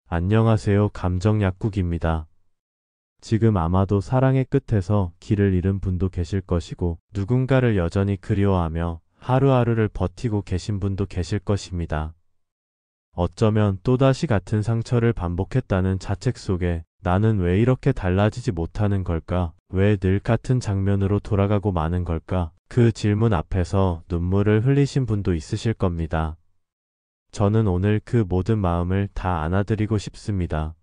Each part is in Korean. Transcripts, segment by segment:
안녕하세요. 감정약국입니다. 지금 아마도 사랑의 끝에서 길을 잃은 분도 계실 것이고, 누군가를 여전히 그리워하며 하루하루를 버티고 계신 분도 계실 것입니다. 어쩌면 또다시 같은 상처를 반복했다는 자책 속에 나는 왜 이렇게 달라지지 못하는 걸까? 왜 늘 같은 장면으로 돌아가고 마는 걸까? 그 질문 앞에서 눈물을 흘리신 분도 있으실 겁니다. 저는 오늘 그 모든 마음을 다 안아드리고 싶습니다.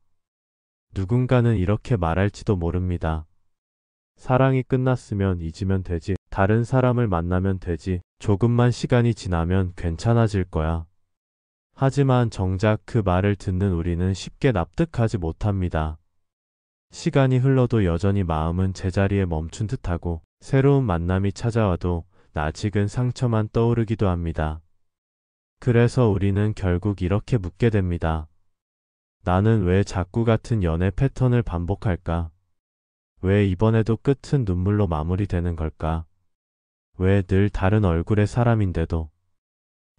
누군가는 이렇게 말할지도 모릅니다. 사랑이 끝났으면 잊으면 되지. 다른 사람을 만나면 되지. 조금만 시간이 지나면 괜찮아질 거야. 하지만 정작 그 말을 듣는 우리는 쉽게 납득하지 못합니다. 시간이 흘러도 여전히 마음은 제자리에 멈춘 듯하고 새로운 만남이 찾아와도 낯익은 상처만 떠오르기도 합니다. 그래서 우리는 결국 이렇게 묻게 됩니다. 나는 왜 자꾸 같은 연애 패턴을 반복할까? 왜 이번에도 끝은 눈물로 마무리되는 걸까? 왜 늘 다른 얼굴의 사람인데도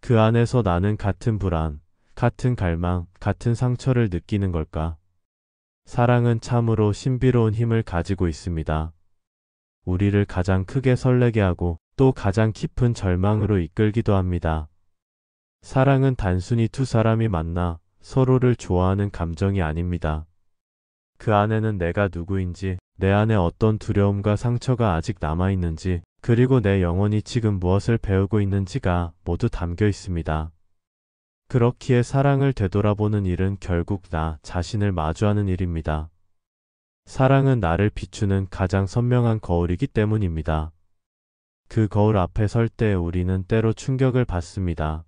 그 안에서 나는 같은 불안, 같은 갈망, 같은 상처를 느끼는 걸까? 사랑은 참으로 신비로운 힘을 가지고 있습니다. 우리를 가장 크게 설레게 하고 또 가장 깊은 절망으로 이끌기도 합니다. 사랑은 단순히 두 사람이 만나 서로를 좋아하는 감정이 아닙니다. 그 안에는 내가 누구인지, 내 안에 어떤 두려움과 상처가 아직 남아있는지, 그리고 내 영혼이 지금 무엇을 배우고 있는지가 모두 담겨 있습니다. 그렇기에 사랑을 되돌아보는 일은 결국 나 자신을 마주하는 일입니다. 사랑은 나를 비추는 가장 선명한 거울이기 때문입니다. 그 거울 앞에 설 때 우리는 때로 충격을 받습니다.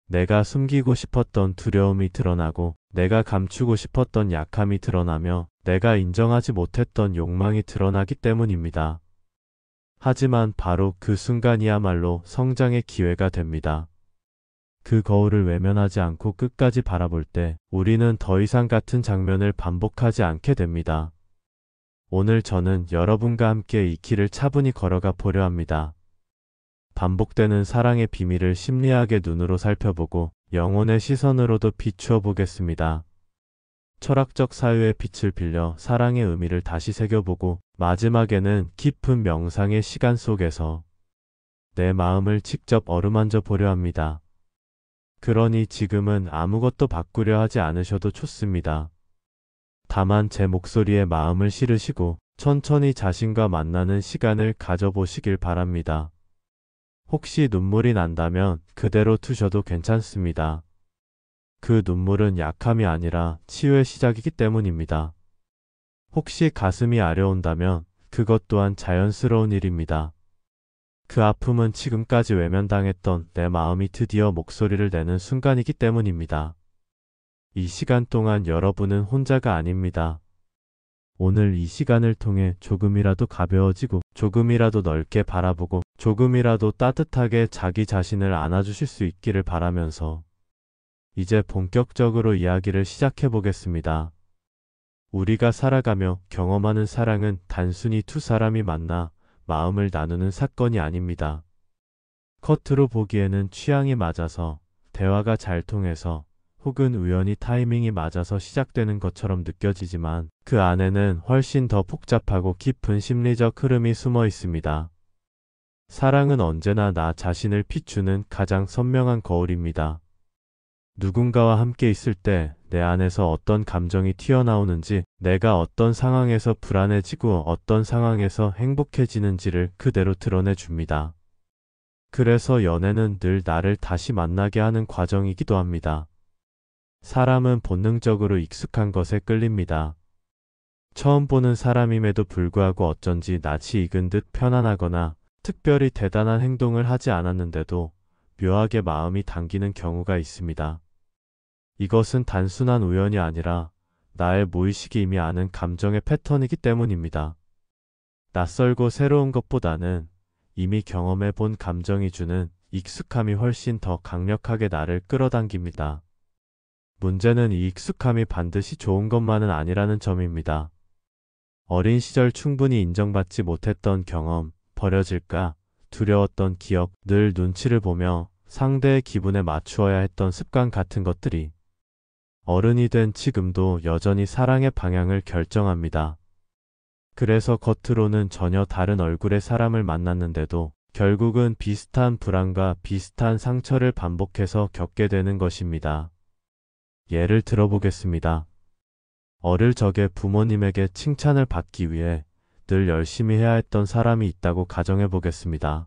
내가 숨기고 싶었던 두려움이 드러나고, 내가 감추고 싶었던 약함이 드러나며, 내가 인정하지 못했던 욕망이 드러나기 때문입니다. 하지만 바로 그 순간이야말로 성장의 기회가 됩니다. 그 거울을 외면하지 않고 끝까지 바라볼 때 우리는 더 이상 같은 장면을 반복하지 않게 됩니다. 오늘 저는 여러분과 함께 이 길을 차분히 걸어가 보려 합니다. 반복되는 사랑의 비밀을 심리학의 눈으로 살펴보고 영혼의 시선으로도 비추어 보겠습니다. 철학적 사유의 빛을 빌려 사랑의 의미를 다시 새겨보고 마지막에는 깊은 명상의 시간 속에서 내 마음을 직접 어루만져 보려 합니다. 그러니 지금은 아무것도 바꾸려 하지 않으셔도 좋습니다. 다만 제 목소리에 마음을 실으시고 천천히 자신과 만나는 시간을 가져보시길 바랍니다. 혹시 눈물이 난다면 그대로 두셔도 괜찮습니다. 그 눈물은 약함이 아니라 치유의 시작이기 때문입니다. 혹시 가슴이 아려온다면 그것 또한 자연스러운 일입니다. 그 아픔은 지금까지 외면당했던 내 마음이 드디어 목소리를 내는 순간이기 때문입니다. 이 시간 동안 여러분은 혼자가 아닙니다. 오늘 이 시간을 통해 조금이라도 가벼워지고 조금이라도 넓게 바라보고 조금이라도 따뜻하게 자기 자신을 안아주실 수 있기를 바라면서 이제 본격적으로 이야기를 시작해 보겠습니다. 우리가 살아가며 경험하는 사랑은 단순히 두 사람이 만나 마음을 나누는 사건이 아닙니다. 겉으로 보기에는 취향이 맞아서, 대화가 잘 통해서, 혹은 우연히 타이밍이 맞아서 시작되는 것처럼 느껴지지만 그 안에는 훨씬 더 복잡하고 깊은 심리적 흐름이 숨어 있습니다. 사랑은 언제나 나 자신을 비추는 가장 선명한 거울입니다. 누군가와 함께 있을 때 내 안에서 어떤 감정이 튀어나오는지, 내가 어떤 상황에서 불안해지고 어떤 상황에서 행복해지는지를 그대로 드러내 줍니다. 그래서 연애는 늘 나를 다시 만나게 하는 과정이기도 합니다. 사람은 본능적으로 익숙한 것에 끌립니다. 처음 보는 사람임에도 불구하고 어쩐지 낯이 익은 듯 편안하거나 특별히 대단한 행동을 하지 않았는데도 묘하게 마음이 당기는 경우가 있습니다. 이것은 단순한 우연이 아니라 나의 무의식이 이미 아는 감정의 패턴이기 때문입니다. 낯설고 새로운 것보다는 이미 경험해 본 감정이 주는 익숙함이 훨씬 더 강력하게 나를 끌어당깁니다. 문제는 이 익숙함이 반드시 좋은 것만은 아니라는 점입니다. 어린 시절 충분히 인정받지 못했던 경험, 버려질까 두려웠던 기억, 늘 눈치를 보며 상대의 기분에 맞추어야 했던 습관 같은 것들이 어른이 된 지금도 여전히 사랑의 방향을 결정합니다. 그래서 겉으로는 전혀 다른 얼굴의 사람을 만났는데도 결국은 비슷한 불안과 비슷한 상처를 반복해서 겪게 되는 것입니다. 예를 들어보겠습니다. 어릴 적에 부모님에게 칭찬을 받기 위해 늘 열심히 해야 했던 사람이 있다고 가정해 보겠습니다.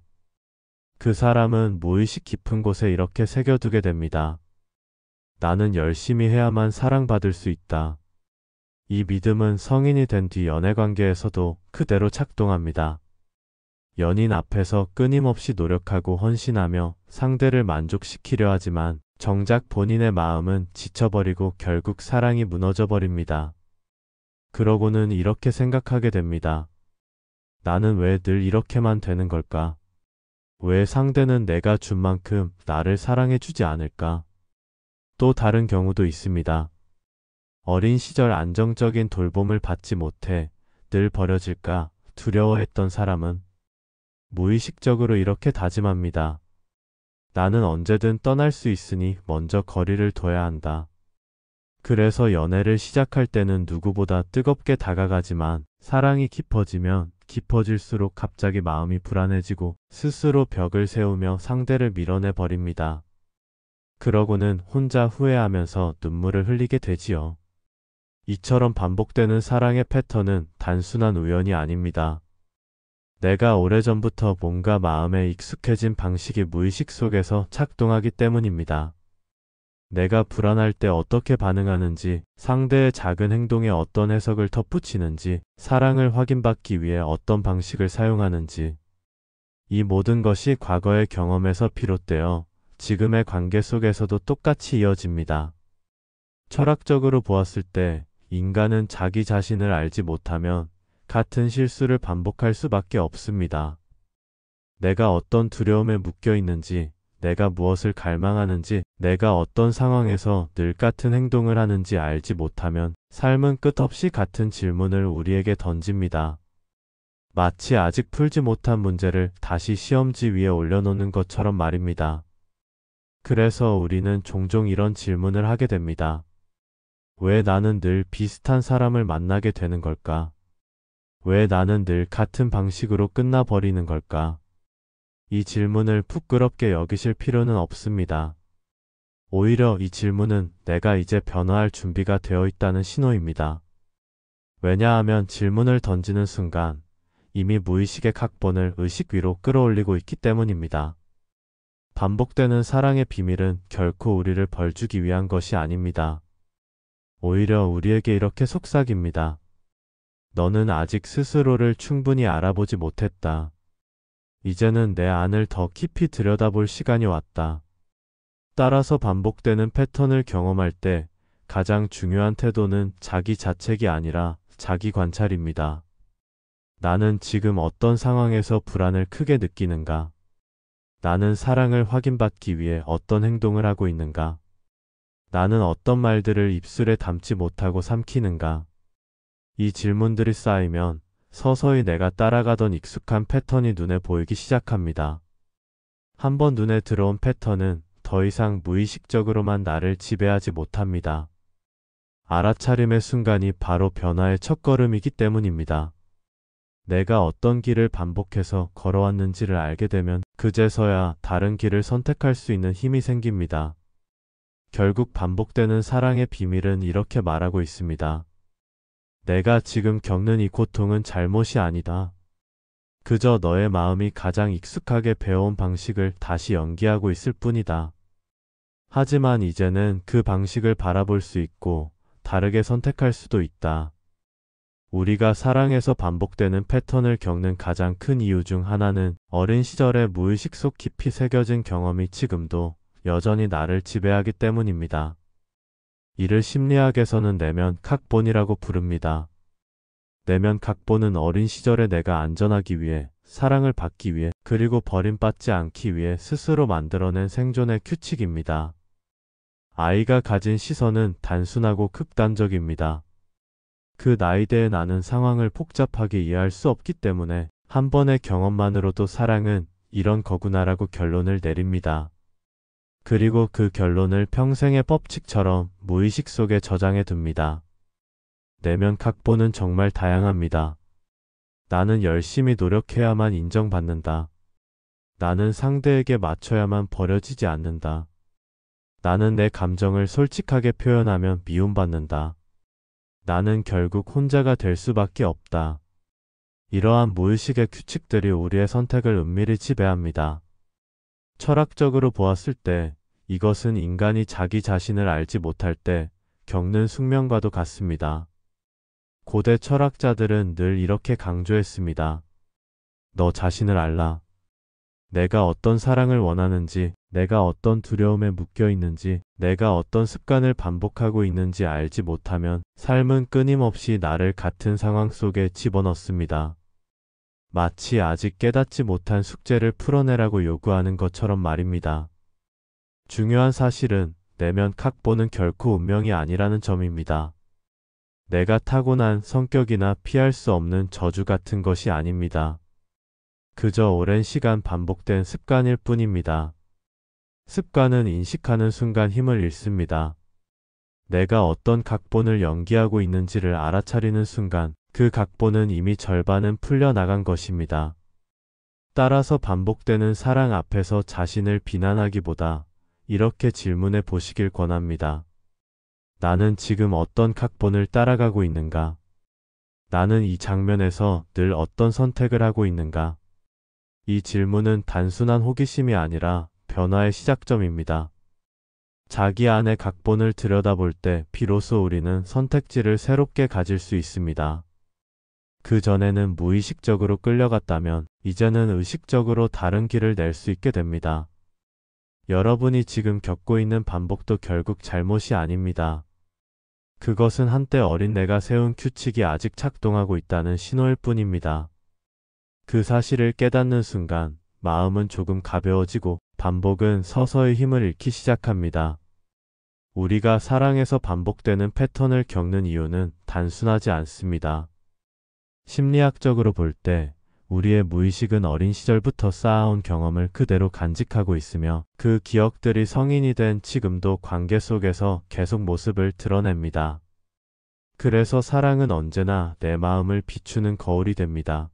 그 사람은 무의식 깊은 곳에 이렇게 새겨두게 됩니다. 나는 열심히 해야만 사랑받을 수 있다. 이 믿음은 성인이 된 뒤 연애관계에서도 그대로 작동합니다. 연인 앞에서 끊임없이 노력하고 헌신하며 상대를 만족시키려 하지만 정작 본인의 마음은 지쳐버리고 결국 사랑이 무너져 버립니다. 그러고는 이렇게 생각하게 됩니다. 나는 왜 늘 이렇게만 되는 걸까? 왜 상대는 내가 준 만큼 나를 사랑해주지 않을까? 또 다른 경우도 있습니다. 어린 시절 안정적인 돌봄을 받지 못해 늘 버려질까 두려워했던 사람은 무의식적으로 이렇게 다짐합니다. 나는 언제든 떠날 수 있으니 먼저 거리를 둬야 한다. 그래서 연애를 시작할 때는 누구보다 뜨겁게 다가가지만 사랑이 깊어지면 깊어질수록 갑자기 마음이 불안해지고 스스로 벽을 세우며 상대를 밀어내 버립니다. 그러고는 혼자 후회하면서 눈물을 흘리게 되지요. 이처럼 반복되는 사랑의 패턴은 단순한 우연이 아닙니다. 내가 오래전부터 뭔가 마음에 익숙해진 방식이 무의식 속에서 작동하기 때문입니다. 내가 불안할 때 어떻게 반응하는지, 상대의 작은 행동에 어떤 해석을 덧붙이는지, 사랑을 확인받기 위해 어떤 방식을 사용하는지, 이 모든 것이 과거의 경험에서 비롯되어 지금의 관계 속에서도 똑같이 이어집니다. 철학적으로 보았을 때 인간은 자기 자신을 알지 못하면 같은 실수를 반복할 수밖에 없습니다. 내가 어떤 두려움에 묶여 있는지, 내가 무엇을 갈망하는지, 내가 어떤 상황에서 늘 같은 행동을 하는지 알지 못하면 삶은 끝없이 같은 질문을 우리에게 던집니다. 마치 아직 풀지 못한 문제를 다시 시험지 위에 올려놓는 것처럼 말입니다. 그래서 우리는 종종 이런 질문을 하게 됩니다. 왜 나는 늘 비슷한 사람을 만나게 되는 걸까? 왜 나는 늘 같은 방식으로 끝나버리는 걸까? 이 질문을 부끄럽게 여기실 필요는 없습니다. 오히려 이 질문은 내가 이제 변화할 준비가 되어 있다는 신호입니다. 왜냐하면 질문을 던지는 순간 이미 무의식의 각본을 의식 위로 끌어올리고 있기 때문입니다. 반복되는 사랑의 비밀은 결코 우리를 벌주기 위한 것이 아닙니다. 오히려 우리에게 이렇게 속삭입니다. 너는 아직 스스로를 충분히 알아보지 못했다. 이제는 내 안을 더 깊이 들여다볼 시간이 왔다. 따라서 반복되는 패턴을 경험할 때 가장 중요한 태도는 자기 자책이 아니라 자기 관찰입니다. 나는 지금 어떤 상황에서 불안을 크게 느끼는가? 나는 사랑을 확인받기 위해 어떤 행동을 하고 있는가? 나는 어떤 말들을 입술에 담지 못하고 삼키는가? 이 질문들이 쌓이면 서서히 내가 따라가던 익숙한 패턴이 눈에 보이기 시작합니다. 한번 눈에 들어온 패턴은 더 이상 무의식적으로만 나를 지배하지 못합니다. 알아차림의 순간이 바로 변화의 첫걸음이기 때문입니다. 내가 어떤 길을 반복해서 걸어왔는지를 알게 되면 그제서야 다른 길을 선택할 수 있는 힘이 생깁니다. 결국 반복되는 사랑의 비밀은 이렇게 말하고 있습니다. 내가 지금 겪는 이 고통은 잘못이 아니다. 그저 너의 마음이 가장 익숙하게 배워온 방식을 다시 연기하고 있을 뿐이다. 하지만 이제는 그 방식을 바라볼 수 있고 다르게 선택할 수도 있다. 우리가 사랑에서 반복되는 패턴을 겪는 가장 큰 이유 중 하나는 어린 시절의 무의식 속 깊이 새겨진 경험이 지금도 여전히 나를 지배하기 때문입니다. 이를 심리학에서는 내면 각본이라고 부릅니다. 내면 각본은 어린 시절의 내가 안전하기 위해, 사랑을 받기 위해, 그리고 버림받지 않기 위해 스스로 만들어낸 생존의 규칙입니다. 아이가 가진 시선은 단순하고 극단적입니다. 그 나이대의 나는 상황을 복잡하게 이해할 수 없기 때문에 한 번의 경험만으로도 사랑은 이런 거구나라고 결론을 내립니다. 그리고 그 결론을 평생의 법칙처럼 무의식 속에 저장해 둡니다. 내면 각본은 정말 다양합니다. 나는 열심히 노력해야만 인정받는다. 나는 상대에게 맞춰야만 버려지지 않는다. 나는 내 감정을 솔직하게 표현하면 미움받는다. 나는 결국 혼자가 될 수밖에 없다. 이러한 무의식의 규칙들이 우리의 선택을 은밀히 지배합니다. 철학적으로 보았을 때 이것은 인간이 자기 자신을 알지 못할 때 겪는 숙명과도 같습니다. 고대 철학자들은 늘 이렇게 강조했습니다. 너 자신을 알라. 내가 어떤 사랑을 원하는지, 내가 어떤 두려움에 묶여 있는지, 내가 어떤 습관을 반복하고 있는지 알지 못하면 삶은 끊임없이 나를 같은 상황 속에 집어넣습니다. 마치 아직 깨닫지 못한 숙제를 풀어내라고 요구하는 것처럼 말입니다. 중요한 사실은 내면 각본은 결코 운명이 아니라는 점입니다. 내가 타고난 성격이나 피할 수 없는 저주 같은 것이 아닙니다. 그저 오랜 시간 반복된 습관일 뿐입니다. 습관은 인식하는 순간 힘을 잃습니다. 내가 어떤 각본을 연기하고 있는지를 알아차리는 순간 그 각본은 이미 절반은 풀려나간 것입니다. 따라서 반복되는 사랑 앞에서 자신을 비난하기보다 이렇게 질문해 보시길 권합니다. 나는 지금 어떤 각본을 따라가고 있는가? 나는 이 장면에서 늘 어떤 선택을 하고 있는가? 이 질문은 단순한 호기심이 아니라 변화의 시작점입니다. 자기 안의 각본을 들여다볼 때 비로소 우리는 선택지를 새롭게 가질 수 있습니다. 그 전에는 무의식적으로 끌려갔다면 이제는 의식적으로 다른 길을 낼 수 있게 됩니다. 여러분이 지금 겪고 있는 반복도 결국 잘못이 아닙니다. 그것은 한때 어린 내가 세운 규칙이 아직 작동하고 있다는 신호일 뿐입니다. 그 사실을 깨닫는 순간 마음은 조금 가벼워지고 반복은 서서히 힘을 잃기 시작합니다. 우리가 사랑에서 반복되는 패턴을 겪는 이유는 단순하지 않습니다. 심리학적으로 볼 때 우리의 무의식은 어린 시절부터 쌓아온 경험을 그대로 간직하고 있으며 그 기억들이 성인이 된 지금도 관계 속에서 계속 모습을 드러냅니다. 그래서 사랑은 언제나 내 마음을 비추는 거울이 됩니다.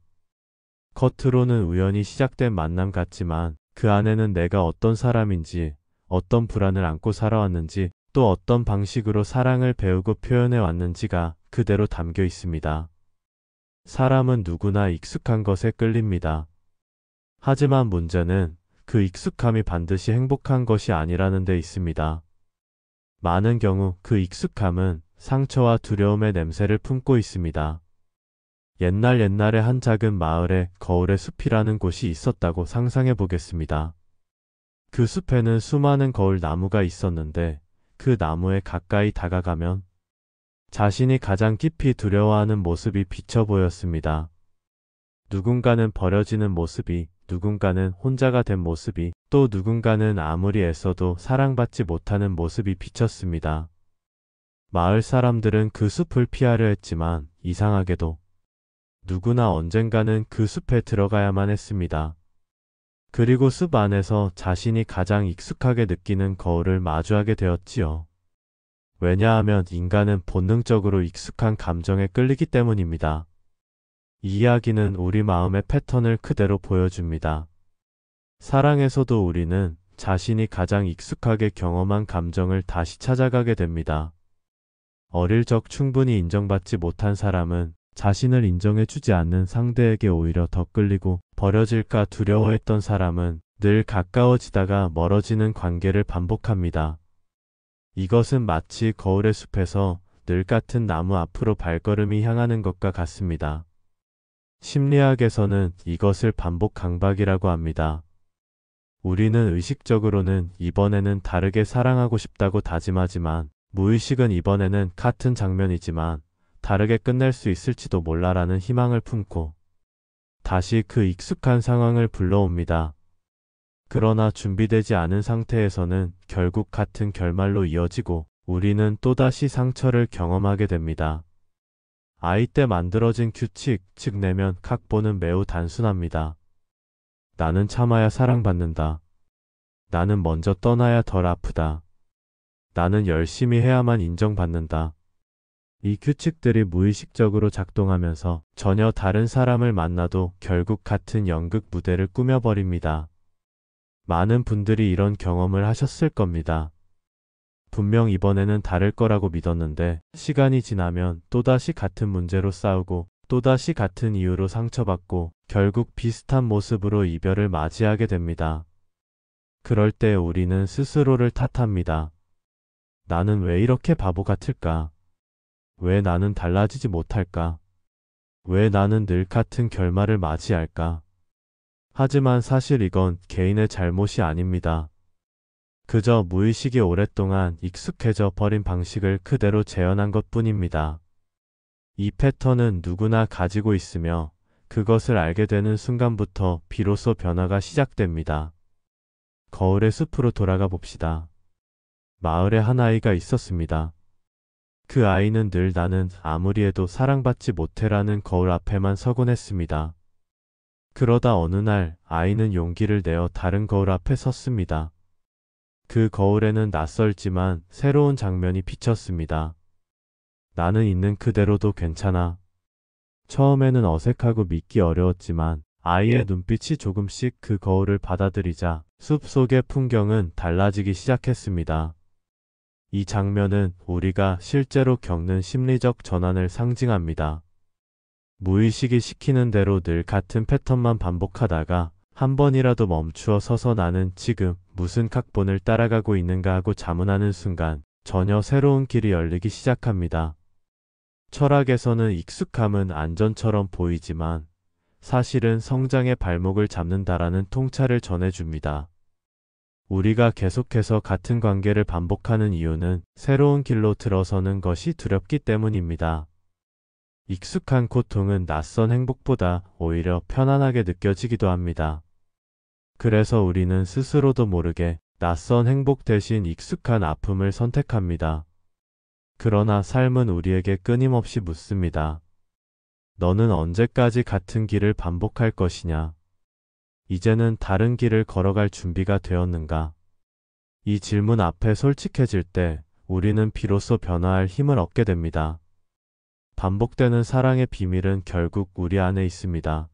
겉으로는 우연히 시작된 만남 같지만 그 안에는 내가 어떤 사람인지, 어떤 불안을 안고 살아왔는지, 또 어떤 방식으로 사랑을 배우고 표현해 왔는지가 그대로 담겨 있습니다. 사람은 누구나 익숙한 것에 끌립니다. 하지만 문제는 그 익숙함이 반드시 행복한 것이 아니라는 데 있습니다. 많은 경우 그 익숙함은 상처와 두려움의 냄새를 품고 있습니다. 옛날에 한 작은 마을에 거울의 숲이라는 곳이 있었다고 상상해 보겠습니다. 그 숲에는 수많은 거울 나무가 있었는데 그 나무에 가까이 다가가면 자신이 가장 깊이 두려워하는 모습이 비쳐 보였습니다. 누군가는 버려지는 모습이, 누군가는 혼자가 된 모습이, 또 누군가는 아무리 애써도 사랑받지 못하는 모습이 비쳤습니다. 마을 사람들은 그 숲을 피하려 했지만 이상하게도 누구나 언젠가는 그 숲에 들어가야만 했습니다. 그리고 숲 안에서 자신이 가장 익숙하게 느끼는 거울을 마주하게 되었지요. 왜냐하면 인간은 본능적으로 익숙한 감정에 끌리기 때문입니다. 이 이야기는 우리 마음의 패턴을 그대로 보여줍니다. 사랑에서도 우리는 자신이 가장 익숙하게 경험한 감정을 다시 찾아가게 됩니다. 어릴 적 충분히 인정받지 못한 사람은 자신을 인정해주지 않는 상대에게 오히려 더 끌리고, 버려질까 두려워했던 사람은 늘 가까워지다가 멀어지는 관계를 반복합니다. 이것은 마치 거울의 숲에서 늘 같은 나무 앞으로 발걸음이 향하는 것과 같습니다. 심리학에서는 이것을 반복 강박이라고 합니다. 우리는 의식적으로는 이번에는 다르게 사랑하고 싶다고 다짐하지만 무의식은 이번에는 같은 장면이지만 다르게 끝낼 수 있을지도 몰라라는 희망을 품고 다시 그 익숙한 상황을 불러옵니다. 그러나 준비되지 않은 상태에서는 결국 같은 결말로 이어지고 우리는 또다시 상처를 경험하게 됩니다. 아이 때 만들어진 규칙, 즉 내면 각본은 매우 단순합니다. 나는 참아야 사랑받는다. 나는 먼저 떠나야 덜 아프다. 나는 열심히 해야만 인정받는다. 이 규칙들이 무의식적으로 작동하면서 전혀 다른 사람을 만나도 결국 같은 연극 무대를 꾸며버립니다. 많은 분들이 이런 경험을 하셨을 겁니다. 분명 이번에는 다를 거라고 믿었는데 시간이 지나면 또다시 같은 문제로 싸우고 또다시 같은 이유로 상처받고 결국 비슷한 모습으로 이별을 맞이하게 됩니다. 그럴 때 우리는 스스로를 탓합니다. 나는 왜 이렇게 바보 같을까? 왜 나는 달라지지 못할까? 왜 나는 늘 같은 결말을 맞이할까? 하지만 사실 이건 개인의 잘못이 아닙니다. 그저 무의식에 오랫동안 익숙해져 버린 방식을 그대로 재현한 것뿐입니다. 이 패턴은 누구나 가지고 있으며 그것을 알게 되는 순간부터 비로소 변화가 시작됩니다. 거울의 숲으로 돌아가 봅시다. 마을에 한 아이가 있었습니다. 그 아이는 늘 나는 아무리 해도 사랑받지 못해라는 거울 앞에만 서곤 했습니다. 그러다 어느 날 아이는 용기를 내어 다른 거울 앞에 섰습니다. 그 거울에는 낯설지만 새로운 장면이 비쳤습니다. 나는 있는 그대로도 괜찮아. 처음에는 어색하고 믿기 어려웠지만 아이의 눈빛이 조금씩 그 거울을 받아들이자 숲 속의 풍경은 달라지기 시작했습니다. 이 장면은 우리가 실제로 겪는 심리적 전환을 상징합니다. 무의식이 시키는 대로 늘 같은 패턴만 반복하다가 한 번이라도 멈추어 서서 나는 지금 무슨 각본을 따라가고 있는가 하고 자문하는 순간 전혀 새로운 길이 열리기 시작합니다. 철학에서는 익숙함은 안전처럼 보이지만 사실은 성장의 발목을 잡는다라는 통찰을 전해줍니다. 우리가 계속해서 같은 관계를 반복하는 이유는 새로운 길로 들어서는 것이 두렵기 때문입니다. 익숙한 고통은 낯선 행복보다 오히려 편안하게 느껴지기도 합니다. 그래서 우리는 스스로도 모르게 낯선 행복 대신 익숙한 아픔을 선택합니다. 그러나 삶은 우리에게 끊임없이 묻습니다. 너는 언제까지 같은 길을 반복할 것이냐? 이제는 다른 길을 걸어갈 준비가 되었는가? 이 질문 앞에 솔직해질 때 우리는 비로소 변화할 힘을 얻게 됩니다. 반복되는 사랑의 비밀은 결국 우리 안에 있습니다.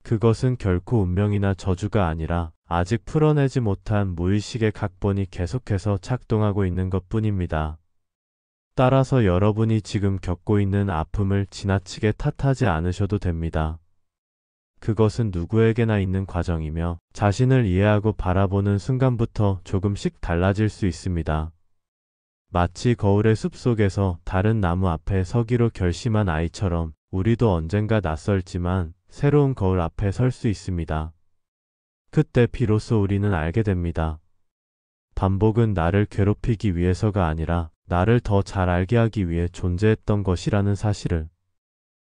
그것은 결코 운명이나 저주가 아니라 아직 풀어내지 못한 무의식의 각본이 계속해서 작동하고 있는 것뿐입니다. 따라서 여러분이 지금 겪고 있는 아픔을 지나치게 탓하지 않으셔도 됩니다. 그것은 누구에게나 있는 과정이며 자신을 이해하고 바라보는 순간부터 조금씩 달라질 수 있습니다. 마치 거울의 숲속에서 다른 나무 앞에 서기로 결심한 아이처럼 우리도 언젠가 낯설지만 새로운 거울 앞에 설 수 있습니다. 그때 비로소 우리는 알게 됩니다. 반복은 나를 괴롭히기 위해서가 아니라 나를 더 잘 알게 하기 위해 존재했던 것이라는 사실을.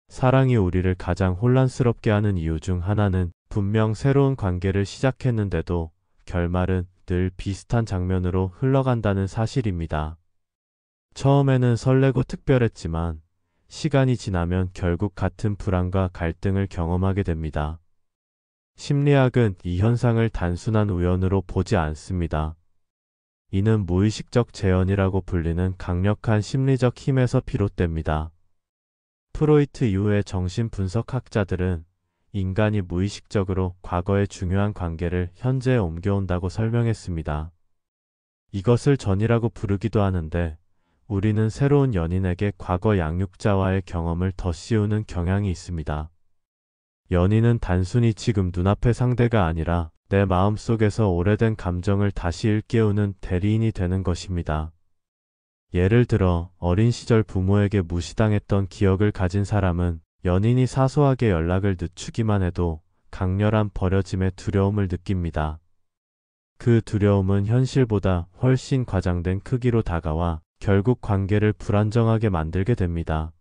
사랑이 우리를 가장 혼란스럽게 하는 이유 중 하나는 분명 새로운 관계를 시작했는데도 결말은 늘 비슷한 장면으로 흘러간다는 사실입니다. 처음에는 설레고 특별했지만 시간이 지나면 결국 같은 불안과 갈등을 경험하게 됩니다. 심리학은 이 현상을 단순한 우연으로 보지 않습니다. 이는 무의식적 재현이라고 불리는 강력한 심리적 힘에서 비롯됩니다. 프로이트 이후의 정신분석학자들은 인간이 무의식적으로 과거의 중요한 관계를 현재에 옮겨온다고 설명했습니다. 이것을 전이라고 부르기도 하는데 우리는 새로운 연인에게 과거 양육자와의 경험을 덧씌우는 경향이 있습니다. 연인은 단순히 지금 눈앞의 상대가 아니라 내 마음속에서 오래된 감정을 다시 일깨우는 대리인이 되는 것입니다. 예를 들어 어린 시절 부모에게 무시당했던 기억을 가진 사람은 연인이 사소하게 연락을 늦추기만 해도 강렬한 버려짐의 두려움을 느낍니다. 그 두려움은 현실보다 훨씬 과장된 크기로 다가와 결국 관계를 불안정하게 만들게 됩니다.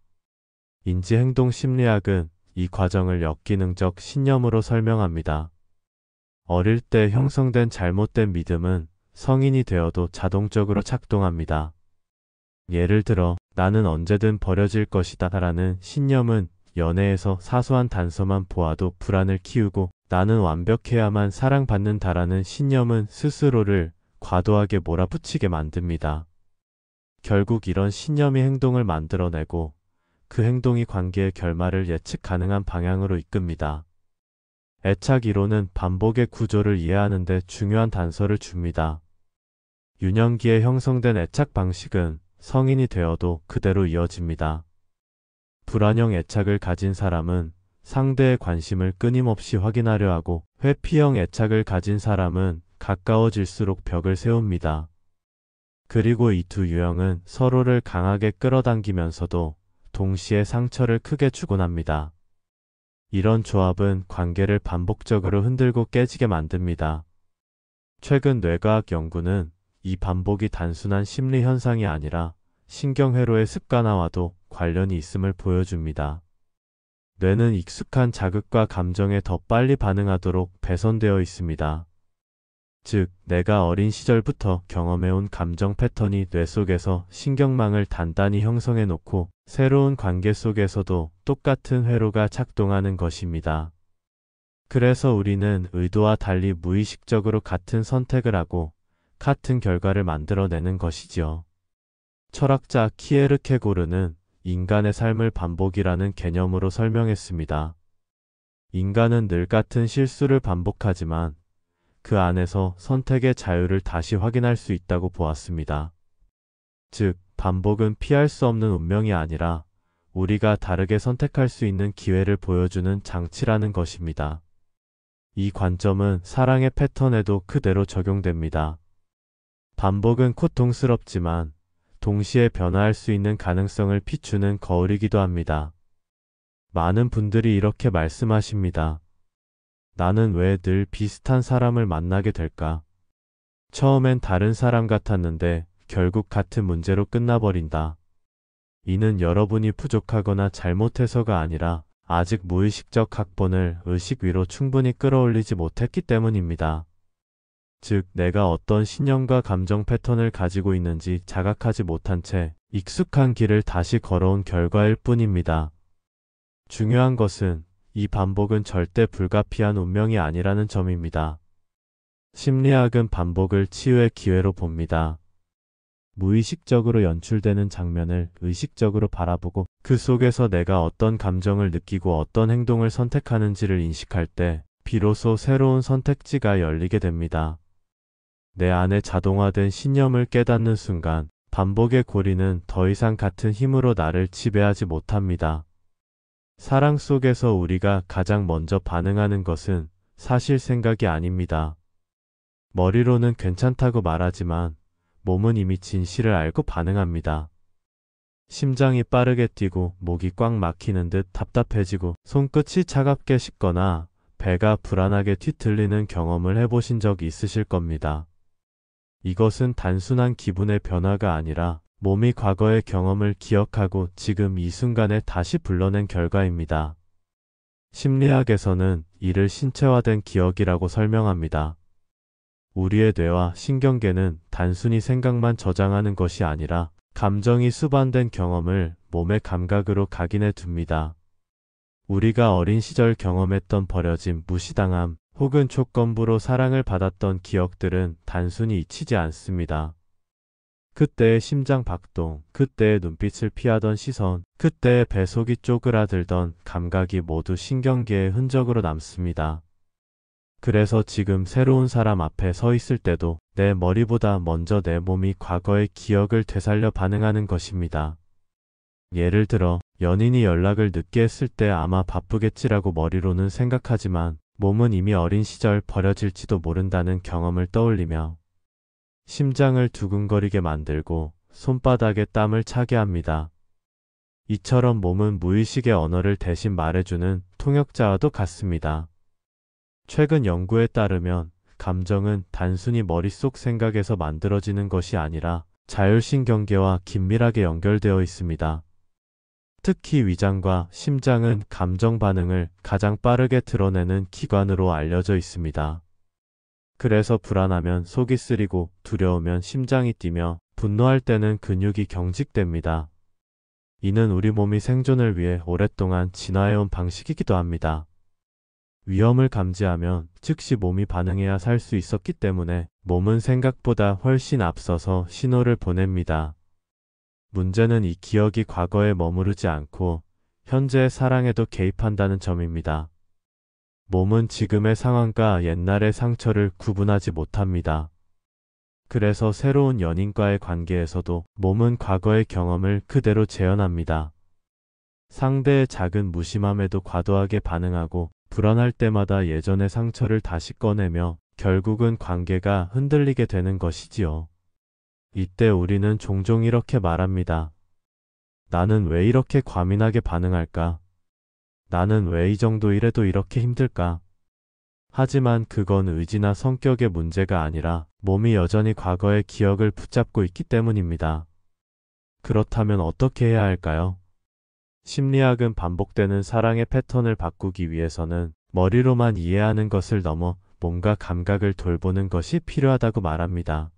인지행동 심리학은 이 과정을 역기능적 신념으로 설명합니다. 어릴 때 형성된 잘못된 믿음은 성인이 되어도 자동적으로 작동합니다. 예를 들어 나는 언제든 버려질 것이다 라는 신념은 연애에서 사소한 단서만 보아도 불안을 키우고 나는 완벽해야만 사랑받는다라는 신념은 스스로를 과도하게 몰아붙이게 만듭니다. 결국 이런 신념이 행동을 만들어내고 그 행동이 관계의 결말을 예측 가능한 방향으로 이끕니다. 애착 이론은 반복의 구조를 이해하는 데 중요한 단서를 줍니다. 유년기에 형성된 애착 방식은 성인이 되어도 그대로 이어집니다. 불안형 애착을 가진 사람은 상대의 관심을 끊임없이 확인하려 하고, 회피형 애착을 가진 사람은 가까워질수록 벽을 세웁니다. 그리고 이 두 유형은 서로를 강하게 끌어당기면서도 동시에 상처를 크게 주곤 합니다. 이런 조합은 관계를 반복적으로 흔들고 깨지게 만듭니다. 최근 뇌과학 연구는 이 반복이 단순한 심리 현상이 아니라 신경회로의 습관화와도 관련이 있음을 보여줍니다. 뇌는 익숙한 자극과 감정에 더 빨리 반응하도록 배선되어 있습니다. 즉, 내가 어린 시절부터 경험해온 감정 패턴이 뇌 속에서 신경망을 단단히 형성해 놓고 새로운 관계 속에서도 똑같은 회로가 작동하는 것입니다. 그래서 우리는 의도와 달리 무의식적으로 같은 선택을 하고 같은 결과를 만들어내는 것이지요. 철학자 키에르케고르는 인간의 삶을 반복이라는 개념으로 설명했습니다. 인간은 늘 같은 실수를 반복하지만 그 안에서 선택의 자유를 다시 확인할 수 있다고 보았습니다. 즉, 반복은 피할 수 없는 운명이 아니라 우리가 다르게 선택할 수 있는 기회를 보여주는 장치라는 것입니다. 이 관점은 사랑의 패턴에도 그대로 적용됩니다. 반복은 고통스럽지만 동시에 변화할 수 있는 가능성을 비추는 거울이기도 합니다. 많은 분들이 이렇게 말씀하십니다. 나는 왜 늘 비슷한 사람을 만나게 될까? 처음엔 다른 사람 같았는데 결국 같은 문제로 끝나버린다. 이는 여러분이 부족하거나 잘못해서가 아니라 아직 무의식적 각본을 의식 위로 충분히 끌어올리지 못했기 때문입니다. 즉, 내가 어떤 신념과 감정 패턴을 가지고 있는지 자각하지 못한 채 익숙한 길을 다시 걸어온 결과일 뿐입니다. 중요한 것은 이 반복은 절대 불가피한 운명이 아니라는 점입니다. 심리학은 반복을 치유의 기회로 봅니다. 무의식적으로 연출되는 장면을 의식적으로 바라보고 그 속에서 내가 어떤 감정을 느끼고 어떤 행동을 선택하는지를 인식할 때 비로소 새로운 선택지가 열리게 됩니다. 내 안에 자동화된 신념을 깨닫는 순간 반복의 고리는 더 이상 같은 힘으로 나를 지배하지 못합니다. 사랑 속에서 우리가 가장 먼저 반응하는 것은 사실 생각이 아닙니다. 머리로는 괜찮다고 말하지만 몸은 이미 진실을 알고 반응합니다. 심장이 빠르게 뛰고 목이 꽉 막히는 듯 답답해지고 손끝이 차갑게 식거나 배가 불안하게 뒤틀리는 경험을 해보신 적 있으실 겁니다. 이것은 단순한 기분의 변화가 아니라 몸이 과거의 경험을 기억하고 지금 이 순간에 다시 불러낸 결과입니다. 심리학에서는 이를 신체화된 기억이라고 설명합니다. 우리의 뇌와 신경계는 단순히 생각만 저장하는 것이 아니라 감정이 수반된 경험을 몸의 감각으로 각인해 둡니다. 우리가 어린 시절 경험했던 버려짐, 무시당함, 혹은 조건부로 사랑을 받았던 기억들은 단순히 잊히지 않습니다. 그때의 심장 박동, 그때의 눈빛을 피하던 시선, 그때의 배속이 쪼그라들던 감각이 모두 신경계의 흔적으로 남습니다. 그래서 지금 새로운 사람 앞에 서 있을 때도 내 머리보다 먼저 내 몸이 과거의 기억을 되살려 반응하는 것입니다. 예를 들어 연인이 연락을 늦게 했을 때 아마 바쁘겠지라고 머리로는 생각하지만 몸은 이미 어린 시절 버려질지도 모른다는 경험을 떠올리며 심장을 두근거리게 만들고 손바닥에 땀을 차게 합니다. 이처럼 몸은 무의식의 언어를 대신 말해주는 통역자와도 같습니다. 최근 연구에 따르면 감정은 단순히 머릿속 생각에서 만들어지는 것이 아니라 자율신경계와 긴밀하게 연결되어 있습니다. 특히 위장과 심장은 감정 반응을 가장 빠르게 드러내는 기관으로 알려져 있습니다. 그래서 불안하면 속이 쓰리고 두려우면 심장이 뛰며 분노할 때는 근육이 경직됩니다. 이는 우리 몸이 생존을 위해 오랫동안 진화해온 방식이기도 합니다. 위험을 감지하면 즉시 몸이 반응해야 살 수 있었기 때문에 몸은 생각보다 훨씬 앞서서 신호를 보냅니다. 문제는 이 기억이 과거에 머무르지 않고 현재의 사랑에도 개입한다는 점입니다. 몸은 지금의 상황과 옛날의 상처를 구분하지 못합니다. 그래서 새로운 연인과의 관계에서도 몸은 과거의 경험을 그대로 재현합니다. 상대의 작은 무심함에도 과도하게 반응하고 불안할 때마다 예전의 상처를 다시 꺼내며 결국은 관계가 흔들리게 되는 것이지요. 이때 우리는 종종 이렇게 말합니다. 나는 왜 이렇게 과민하게 반응할까? 나는 왜 이 정도 일해도 이렇게 힘들까? 하지만 그건 의지나 성격의 문제가 아니라 몸이 여전히 과거의 기억을 붙잡고 있기 때문입니다. 그렇다면 어떻게 해야 할까요? 심리학은 반복되는 사랑의 패턴을 바꾸기 위해서는 머리로만 이해하는 것을 넘어 몸과 감각을 돌보는 것이 필요하다고 말합니다.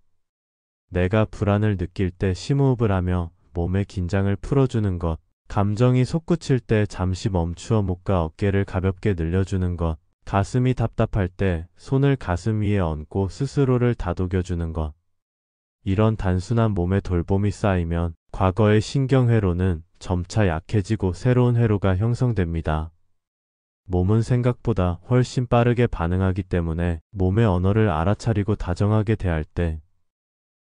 내가 불안을 느낄 때 심호흡을 하며 몸의 긴장을 풀어주는 것, 감정이 솟구칠 때 잠시 멈추어 목과 어깨를 가볍게 늘려주는 것, 가슴이 답답할 때 손을 가슴 위에 얹고 스스로를 다독여주는 것. 이런 단순한 몸의 돌봄이 쌓이면 과거의 신경회로는 점차 약해지고 새로운 회로가 형성됩니다. 몸은 생각보다 훨씬 빠르게 반응하기 때문에 몸의 언어를 알아차리고 다정하게 대할 때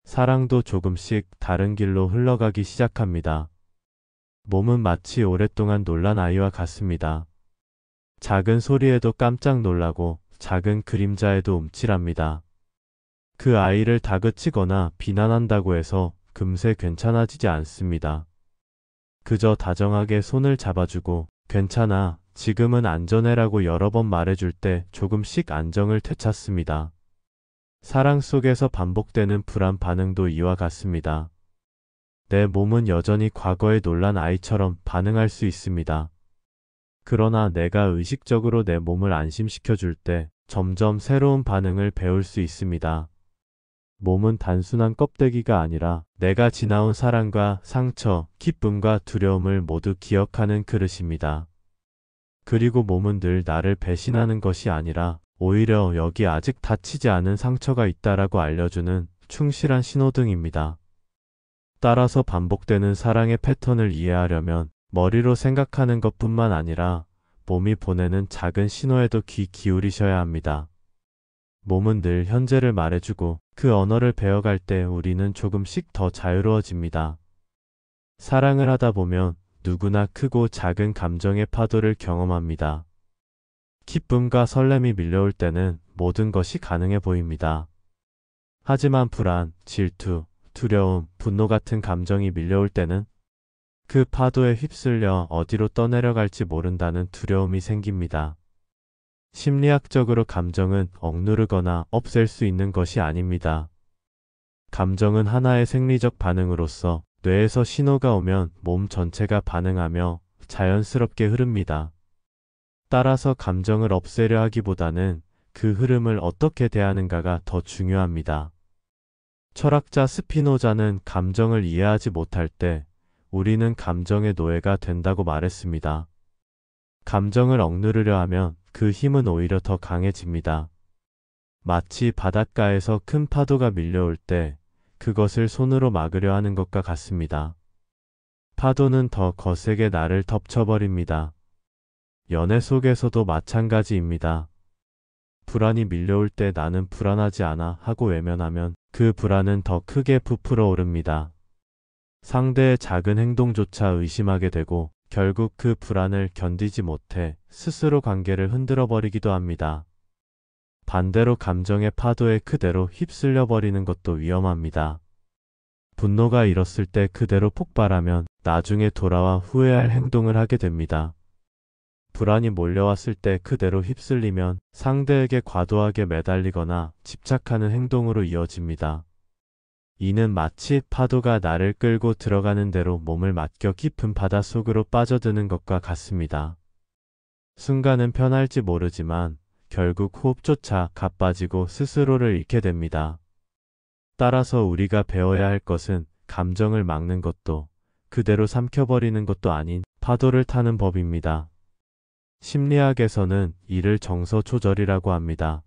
사랑도 조금씩 다른 길로 흘러가기 시작합니다. 몸은 마치 오랫동안 놀란 아이와 같습니다. 작은 소리에도 깜짝 놀라고 작은 그림자에도 움찔합니다. 그 아이를 다그치거나 비난한다고 해서 금세 괜찮아지지 않습니다. 그저 다정하게 손을 잡아주고 괜찮아, 지금은 안전해라고 여러 번 말해줄 때 조금씩 안정을 되찾습니다. 사랑 속에서 반복되는 불안 반응도 이와 같습니다. 내 몸은 여전히 과거의 놀란 아이처럼 반응할 수 있습니다. 그러나 내가 의식적으로 내 몸을 안심시켜줄 때 점점 새로운 반응을 배울 수 있습니다. 몸은 단순한 껍데기가 아니라 내가 지나온 사랑과 상처, 기쁨과 두려움을 모두 기억하는 그릇입니다. 그리고 몸은 늘 나를 배신하는 것이 아니라 오히려 여기 아직 닫히지 않은 상처가 있다라고 알려주는 충실한 신호등입니다. 따라서 반복되는 사랑의 패턴을 이해하려면 머리로 생각하는 것뿐만 아니라 몸이 보내는 작은 신호에도 귀 기울이셔야 합니다. 몸은 늘 현재를 말해주고 그 언어를 배워갈 때 우리는 조금씩 더 자유로워집니다. 사랑을 하다 보면 누구나 크고 작은 감정의 파도를 경험합니다. 기쁨과 설렘이 밀려올 때는 모든 것이 가능해 보입니다. 하지만 불안, 질투, 두려움, 분노 같은 감정이 밀려올 때는 그 파도에 휩쓸려 어디로 떠내려갈지 모른다는 두려움이 생깁니다. 심리학적으로 감정은 억누르거나 없앨 수 있는 것이 아닙니다. 감정은 하나의 생리적 반응으로서 뇌에서 신호가 오면 몸 전체가 반응하며 자연스럽게 흐릅니다. 따라서 감정을 없애려 하기보다는 그 흐름을 어떻게 대하는가가 더 중요합니다. 철학자 스피노자는 감정을 이해하지 못할 때 우리는 감정의 노예가 된다고 말했습니다. 감정을 억누르려 하면 그 힘은 오히려 더 강해집니다. 마치 바닷가에서 큰 파도가 밀려올 때 그것을 손으로 막으려 하는 것과 같습니다. 파도는 더 거세게 나를 덮쳐버립니다. 연애 속에서도 마찬가지입니다. 불안이 밀려올 때 나는 불안하지 않아 하고 외면하면 그 불안은 더 크게 부풀어 오릅니다. 상대의 작은 행동조차 의심하게 되고 결국 그 불안을 견디지 못해 스스로 관계를 흔들어 버리기도 합니다. 반대로 감정의 파도에 그대로 휩쓸려 버리는 것도 위험합니다. 분노가 일었을 때 그대로 폭발하면 나중에 돌아와 후회할 행동을 하게 됩니다. 불안이 몰려왔을 때 그대로 휩쓸리면 상대에게 과도하게 매달리거나 집착하는 행동으로 이어집니다. 이는 마치 파도가 나를 끌고 들어가는 대로 몸을 맡겨 깊은 바닷속으로 빠져드는 것과 같습니다. 순간은 편할지 모르지만 결국 호흡조차 가빠지고 스스로를 잃게 됩니다. 따라서 우리가 배워야 할 것은 감정을 막는 것도 그대로 삼켜버리는 것도 아닌 파도를 타는 법입니다. 심리학에서는 이를 정서 조절이라고 합니다.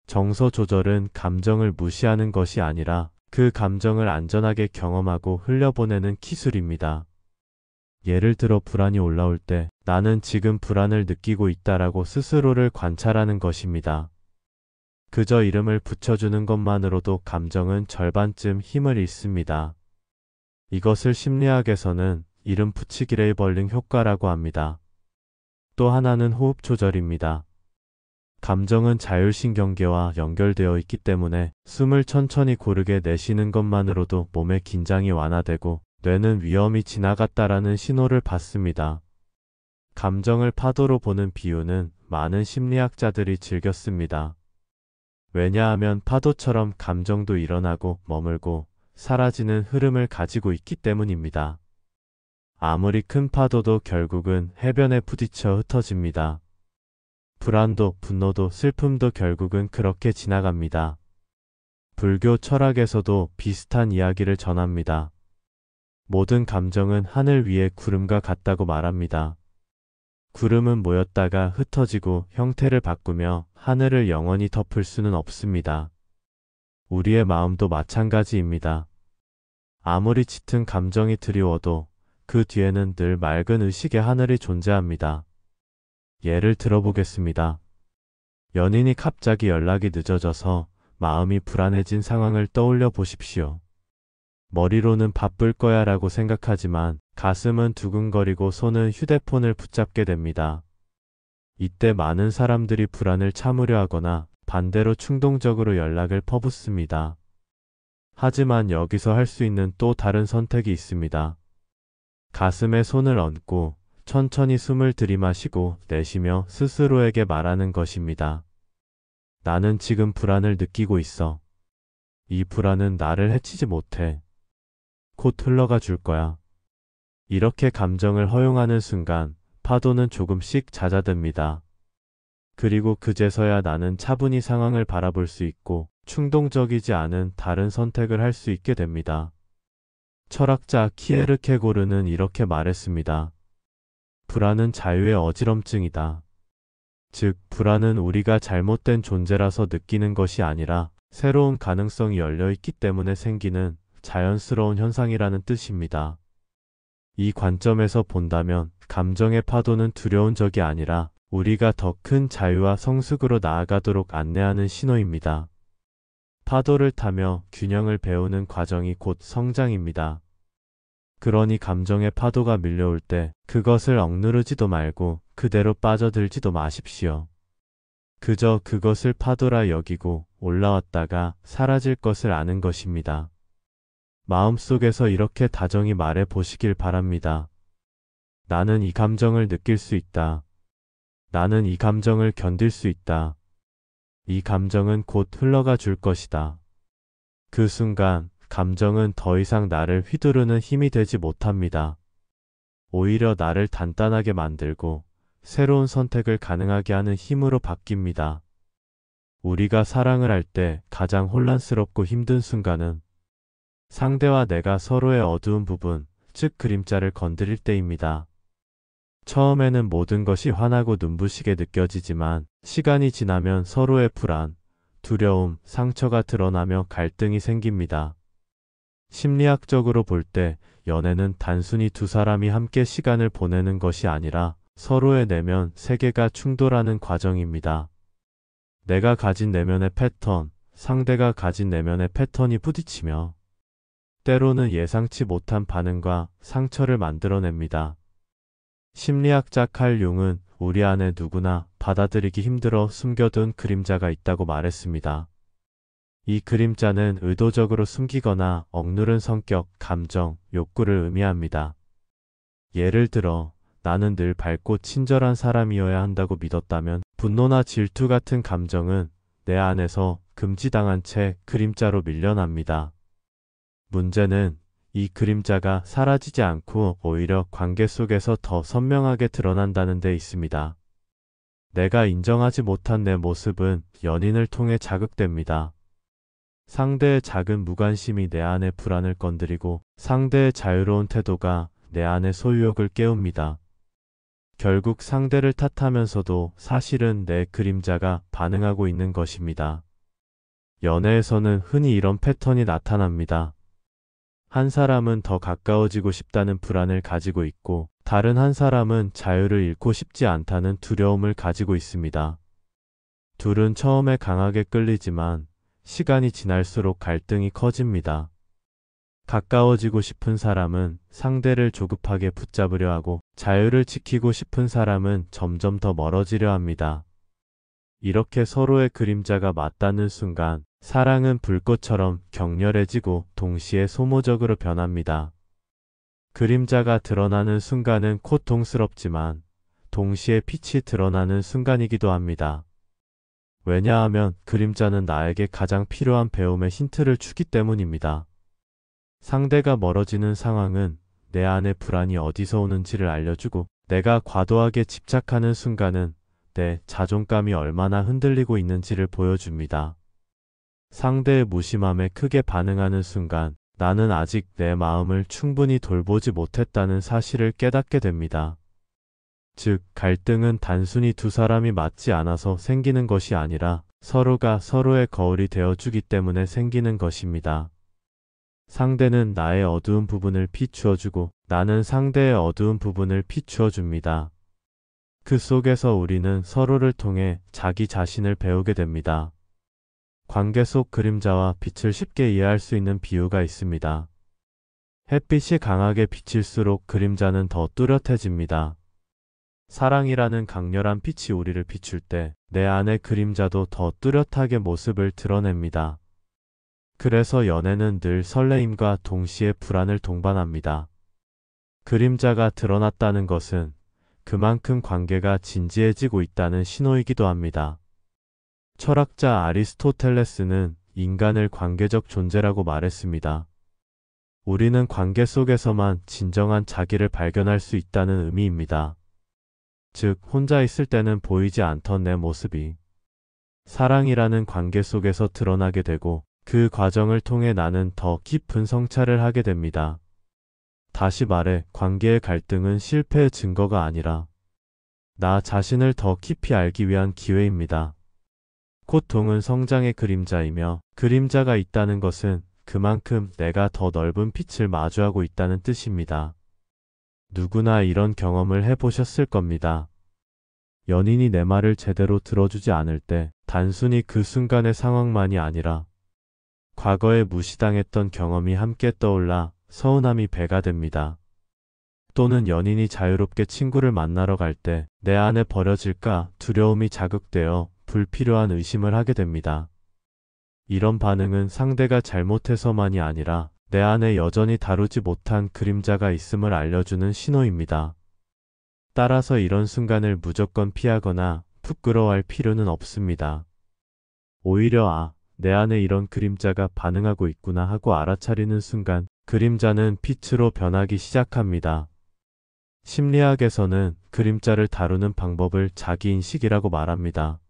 정서 조절은 감정을 무시하는 것이 아니라 그 감정을 안전하게 경험하고 흘려보내는 기술입니다. 예를 들어 불안이 올라올 때 나는 지금 불안을 느끼고 있다라고 스스로를 관찰하는 것입니다. 그저 이름을 붙여주는 것만으로도 감정은 절반쯤 힘을 잃습니다. 이것을 심리학에서는 이름 붙이기 레이벌링 효과라고 합니다. 또 하나는 호흡 조절입니다. 감정은 자율신경계와 연결되어 있기 때문에 숨을 천천히 고르게 내쉬는 것만으로도 몸의 긴장이 완화되고 뇌는 위험이 지나갔다라는 신호를 받습니다. 감정을 파도로 보는 비유는 많은 심리학자들이 즐겨 씁니다. 왜냐하면 파도처럼 감정도 일어나고 머물고 사라지는 흐름을 가지고 있기 때문입니다. 아무리 큰 파도도 결국은 해변에 부딪혀 흩어집니다. 불안도 분노도 슬픔도 결국은 그렇게 지나갑니다. 불교 철학에서도 비슷한 이야기를 전합니다. 모든 감정은 하늘 위의 구름과 같다고 말합니다. 구름은 모였다가 흩어지고 형태를 바꾸며 하늘을 영원히 덮을 수는 없습니다. 우리의 마음도 마찬가지입니다. 아무리 짙은 감정이 드리워도 그 뒤에는 늘 맑은 의식의 하늘이 존재합니다. 예를 들어보겠습니다. 연인이 갑자기 연락이 늦어져서 마음이 불안해진 상황을 떠올려 보십시오. 머리로는 바쁠 거야 라고 생각하지만 가슴은 두근거리고 손은 휴대폰을 붙잡게 됩니다. 이때 많은 사람들이 불안을 참으려 하거나 반대로 충동적으로 연락을 퍼붓습니다. 하지만 여기서 할 수 있는 또 다른 선택이 있습니다. 가슴에 손을 얹고 천천히 숨을 들이마시고 내쉬며 스스로에게 말하는 것입니다. 나는 지금 불안을 느끼고 있어. 이 불안은 나를 해치지 못해. 곧 흘러가 줄 거야. 이렇게 감정을 허용하는 순간 파도는 조금씩 잦아듭니다. 그리고 그제서야 나는 차분히 상황을 바라볼 수 있고 충동적이지 않은 다른 선택을 할 수 있게 됩니다. 철학자 키에르케고르는 이렇게 말했습니다. 불안은 자유의 어지럼증이다. 즉, 불안은 우리가 잘못된 존재라서 느끼는 것이 아니라 새로운 가능성이 열려있기 때문에 생기는 자연스러운 현상이라는 뜻입니다. 이 관점에서 본다면 감정의 파도는 두려운 적이 아니라 우리가 더 큰 자유와 성숙으로 나아가도록 안내하는 신호입니다. 파도를 타며 균형을 배우는 과정이 곧 성장입니다. 그러니 감정의 파도가 밀려올 때 그것을 억누르지도 말고 그대로 빠져들지도 마십시오. 그저 그것을 파도라 여기고 올라왔다가 사라질 것을 아는 것입니다. 마음속에서 이렇게 다정히 말해 보시길 바랍니다. 나는 이 감정을 느낄 수 있다. 나는 이 감정을 견딜 수 있다. 이 감정은 곧 흘러가 줄 것이다. 그 순간 감정은 더 이상 나를 휘두르는 힘이 되지 못합니다. 오히려 나를 단단하게 만들고 새로운 선택을 가능하게 하는 힘으로 바뀝니다. 우리가 사랑을 할 때 가장 혼란스럽고 힘든 순간은 상대와 내가 서로의 어두운 부분, 즉 그림자를 건드릴 때입니다. 처음에는 모든 것이 환하고 눈부시게 느껴지지만 시간이 지나면 서로의 불안, 두려움, 상처가 드러나며 갈등이 생깁니다. 심리학적으로 볼 때 연애는 단순히 두 사람이 함께 시간을 보내는 것이 아니라 서로의 내면 세계가 충돌하는 과정입니다. 내가 가진 내면의 패턴, 상대가 가진 내면의 패턴이 부딪히며 때로는 예상치 못한 반응과 상처를 만들어냅니다. 심리학자 칼 융은 우리 안에 누구나 받아들이기 힘들어 숨겨둔 그림자가 있다고 말했습니다. 이 그림자는 의도적으로 숨기거나 억누른 성격, 감정, 욕구를 의미합니다. 예를 들어 나는 늘 밝고 친절한 사람이어야 한다고 믿었다면 분노나 질투 같은 감정은 내 안에서 금지당한 채 그림자로 밀려납니다. 문제는 이 그림자가 사라지지 않고 오히려 관계 속에서 더 선명하게 드러난다는 데 있습니다. 내가 인정하지 못한 내 모습은 연인을 통해 자극됩니다. 상대의 작은 무관심이 내 안의 불안을 건드리고 상대의 자유로운 태도가 내 안의 소유욕을 깨웁니다. 결국 상대를 탓하면서도 사실은 내 그림자가 반응하고 있는 것입니다. 연애에서는 흔히 이런 패턴이 나타납니다. 한 사람은 더 가까워지고 싶다는 불안을 가지고 있고, 다른 한 사람은 자유를 잃고 싶지 않다는 두려움을 가지고 있습니다. 둘은 처음에 강하게 끌리지만 시간이 지날수록 갈등이 커집니다. 가까워지고 싶은 사람은 상대를 조급하게 붙잡으려 하고, 자유를 지키고 싶은 사람은 점점 더 멀어지려 합니다. 이렇게 서로의 그림자가 맞닿는 순간 사랑은 불꽃처럼 격렬해지고 동시에 소모적으로 변합니다. 그림자가 드러나는 순간은 고통스럽지만 동시에 빛이 드러나는 순간이기도 합니다. 왜냐하면 그림자는 나에게 가장 필요한 배움의 힌트를 주기 때문입니다. 상대가 멀어지는 상황은 내 안의 불안이 어디서 오는지를 알려주고, 내가 과도하게 집착하는 순간은 내 자존감이 얼마나 흔들리고 있는지를 보여줍니다. 상대의 무심함에 크게 반응하는 순간 나는 아직 내 마음을 충분히 돌보지 못했다는 사실을 깨닫게 됩니다. 즉, 갈등은 단순히 두 사람이 맞지 않아서 생기는 것이 아니라 서로가 서로의 거울이 되어주기 때문에 생기는 것입니다. 상대는 나의 어두운 부분을 비추어주고 나는 상대의 어두운 부분을 비추어줍니다. 그 속에서 우리는 서로를 통해 자기 자신을 배우게 됩니다. 관계 속 그림자와 빛을 쉽게 이해할 수 있는 비유가 있습니다. 햇빛이 강하게 비칠수록 그림자는 더 뚜렷해집니다. 사랑이라는 강렬한 빛이 우리를 비출 때 내 안의 그림자도 더 뚜렷하게 모습을 드러냅니다. 그래서 연애는 늘 설레임과 동시에 불안을 동반합니다. 그림자가 드러났다는 것은 그만큼 관계가 진지해지고 있다는 신호이기도 합니다. 철학자 아리스토텔레스는 인간을 관계적 존재라고 말했습니다. 우리는 관계 속에서만 진정한 자기를 발견할 수 있다는 의미입니다. 즉, 혼자 있을 때는 보이지 않던 내 모습이 사랑이라는 관계 속에서 드러나게 되고, 그 과정을 통해 나는 더 깊은 성찰을 하게 됩니다. 다시 말해, 관계의 갈등은 실패의 증거가 아니라 나 자신을 더 깊이 알기 위한 기회입니다. 고통은 성장의 그림자이며, 그림자가 있다는 것은 그만큼 내가 더 넓은 빛을 마주하고 있다는 뜻입니다. 누구나 이런 경험을 해보셨을 겁니다. 연인이 내 말을 제대로 들어주지 않을 때 단순히 그 순간의 상황만이 아니라 과거에 무시당했던 경험이 함께 떠올라 서운함이 배가 됩니다. 또는 연인이 자유롭게 친구를 만나러 갈 때 내 안에 버려질까 두려움이 자극되어 불필요한 의심을 하게 됩니다. 이런 반응은 상대가 잘못해서만이 아니라 내 안에 여전히 다루지 못한 그림자가 있음을 알려주는 신호입니다. 따라서 이런 순간을 무조건 피하거나 부끄러워할 필요는 없습니다. 오히려 내 안에 이런 그림자가 반응하고 있구나 하고 알아차리는 순간 그림자는 빛으로 변하기 시작합니다. 심리학에서는 그림자를 다루는 방법을 자기인식이라고 말합니다.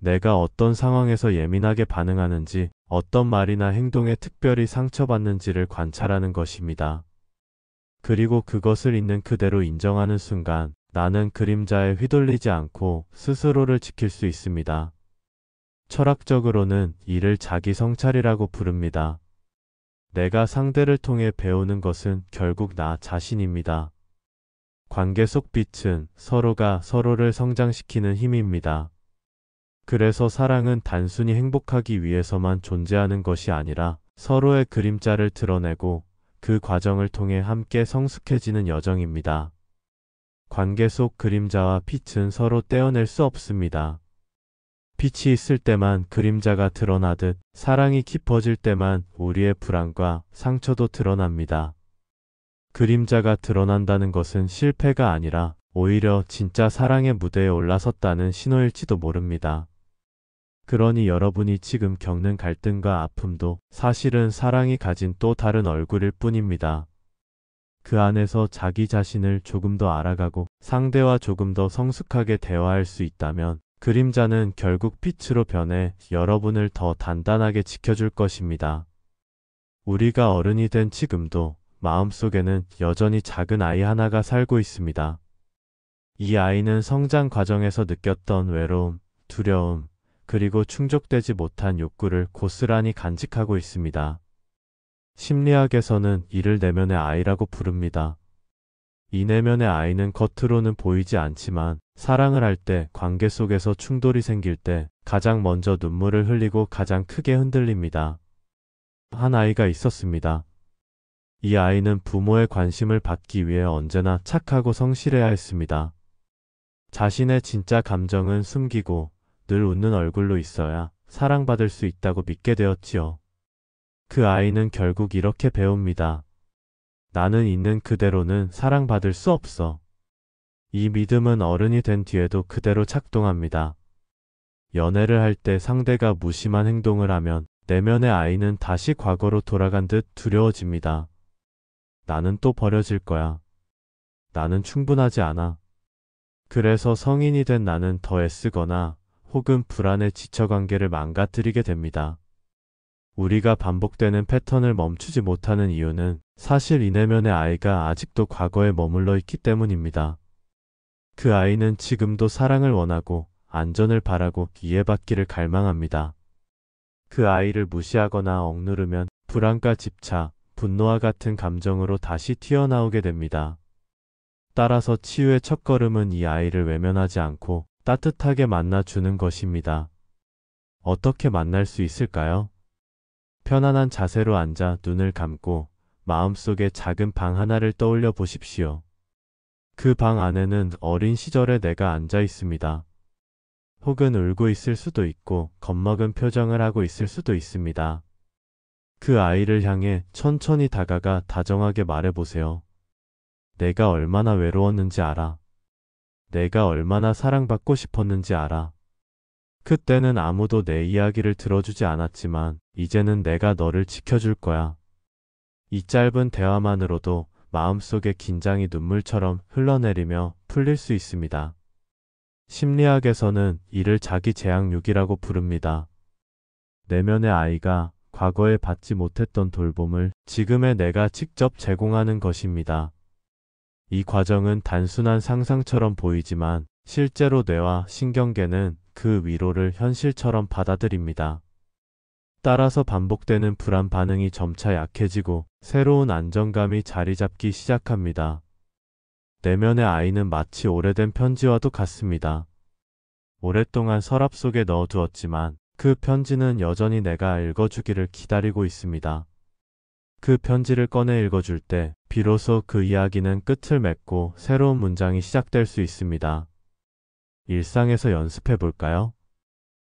내가 어떤 상황에서 예민하게 반응하는지, 어떤 말이나 행동에 특별히 상처받는지를 관찰하는 것입니다. 그리고 그것을 있는 그대로 인정하는 순간 나는 그림자에 휘둘리지 않고 스스로를 지킬 수 있습니다. 철학적으로는 이를 자기 성찰이라고 부릅니다. 내가 상대를 통해 배우는 것은 결국 나 자신입니다. 관계 속 빛은 서로가 서로를 성장시키는 힘입니다. 그래서 사랑은 단순히 행복하기 위해서만 존재하는 것이 아니라 서로의 그림자를 드러내고 그 과정을 통해 함께 성숙해지는 여정입니다. 관계 속 그림자와 빛은 서로 떼어낼 수 없습니다. 빛이 있을 때만 그림자가 드러나듯 사랑이 깊어질 때만 우리의 불안과 상처도 드러납니다. 그림자가 드러난다는 것은 실패가 아니라 오히려 진짜 사랑의 무대에 올라섰다는 신호일지도 모릅니다. 그러니 여러분이 지금 겪는 갈등과 아픔도 사실은 사랑이 가진 또 다른 얼굴일 뿐입니다. 그 안에서 자기 자신을 조금 더 알아가고 상대와 조금 더 성숙하게 대화할 수 있다면 그림자는 결국 빛으로 변해 여러분을 더 단단하게 지켜줄 것입니다. 우리가 어른이 된 지금도 마음속에는 여전히 작은 아이 하나가 살고 있습니다. 이 아이는 성장 과정에서 느꼈던 외로움, 두려움, 그리고 충족되지 못한 욕구를 고스란히 간직하고 있습니다. 심리학에서는 이를 내면의 아이라고 부릅니다. 이 내면의 아이는 겉으로는 보이지 않지만 사랑을 할 때, 관계 속에서 충돌이 생길 때 가장 먼저 눈물을 흘리고 가장 크게 흔들립니다. 한 아이가 있었습니다. 이 아이는 부모의 관심을 받기 위해 언제나 착하고 성실해야 했습니다. 자신의 진짜 감정은 숨기고 늘 웃는 얼굴로 있어야 사랑받을 수 있다고 믿게 되었지요. 그 아이는 결국 이렇게 배웁니다. 나는 있는 그대로는 사랑받을 수 없어. 이 믿음은 어른이 된 뒤에도 그대로 작동합니다. 연애를 할 때 상대가 무심한 행동을 하면 내면의 아이는 다시 과거로 돌아간 듯 두려워집니다. 나는 또 버려질 거야. 나는 충분하지 않아. 그래서 성인이 된 나는 더 애쓰거나 혹은 불안에 지쳐 관계를 망가뜨리게 됩니다. 우리가 반복되는 패턴을 멈추지 못하는 이유는 사실 이 내면의 아이가 아직도 과거에 머물러 있기 때문입니다. 그 아이는 지금도 사랑을 원하고 안전을 바라고 이해받기를 갈망합니다. 그 아이를 무시하거나 억누르면 불안과 집착, 분노와 같은 감정으로 다시 튀어나오게 됩니다. 따라서 치유의 첫걸음은 이 아이를 외면하지 않고 따뜻하게 만나주는 것입니다. 어떻게 만날 수 있을까요? 편안한 자세로 앉아 눈을 감고 마음속에 작은 방 하나를 떠올려 보십시오. 그 방 안에는 어린 시절의 내가 앉아 있습니다. 혹은 울고 있을 수도 있고 겁먹은 표정을 하고 있을 수도 있습니다. 그 아이를 향해 천천히 다가가 다정하게 말해보세요. 내가 얼마나 외로웠는지 알아. 내가 얼마나 사랑받고 싶었는지 알아. 그때는 아무도 내 이야기를 들어주지 않았지만 이제는 내가 너를 지켜줄 거야. 이 짧은 대화만으로도 마음속의 긴장이 눈물처럼 흘러내리며 풀릴 수 있습니다. 심리학에서는 이를 자기 제약육이라고 부릅니다. 내면의 아이가 과거에 받지 못했던 돌봄을 지금의 내가 직접 제공하는 것입니다. 이 과정은 단순한 상상처럼 보이지만 실제로 뇌와 신경계는 그 위로를 현실처럼 받아들입니다. 따라서 반복되는 불안 반응이 점차 약해지고 새로운 안정감이 자리 잡기 시작합니다. 내면의 아이는 마치 오래된 편지와도 같습니다. 오랫동안 서랍 속에 넣어두었지만 그 편지는 여전히 내가 읽어주기를 기다리고 있습니다. 그 편지를 꺼내 읽어줄 때 비로소 그 이야기는 끝을 맺고 새로운 문장이 시작될 수 있습니다. 일상에서 연습해 볼까요?